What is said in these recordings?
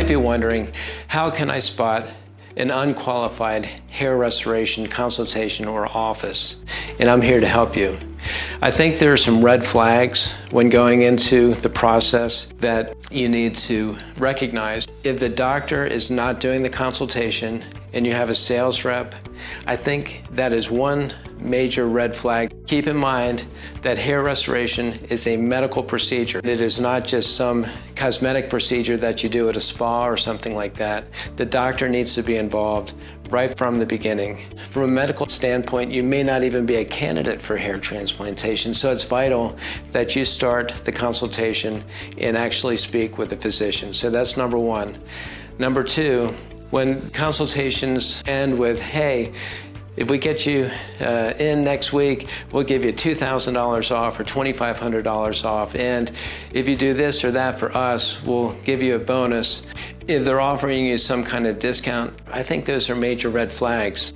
might be wondering, how can I spot an unqualified hair restoration consultation or office? And I'm here to help you. I think there are some red flags when going into the process that you need to recognize. If the doctor is not doing the consultation and you have a sales rep, I think that is one major red flag. Keep in mind that hair restoration is a medical procedure. It is not just some cosmetic procedure that you do at a spa or something like that. The doctor needs to be involved right from the beginning. From a medical standpoint, you may not even be a candidate for hair transplantation, so it's vital that you start the consultation and actually speak with a physician. So that's number one. Number two, when consultations end with, hey, if we get you in next week, we'll give you $2,000 off or $2,500 off. And if you do this or that for us, we'll give you a bonus. If they're offering you some kind of discount, I think those are major red flags.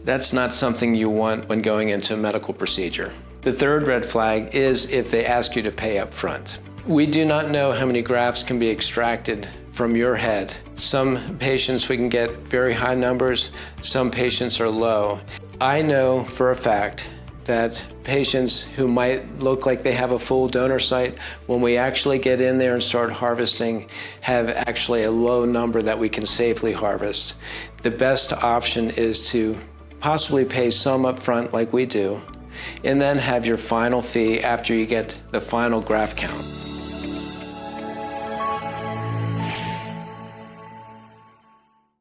That's not something you want when going into a medical procedure. The third red flag is if they ask you to pay up front. We do not know how many grafts can be extracted from your head. Some patients we can get very high numbers, some patients are low. I know for a fact that patients who might look like they have a full donor site, when we actually get in there and start harvesting, have actually a low number that we can safely harvest. The best option is to possibly pay some up front like we do, and then have your final fee after you get the final graft count.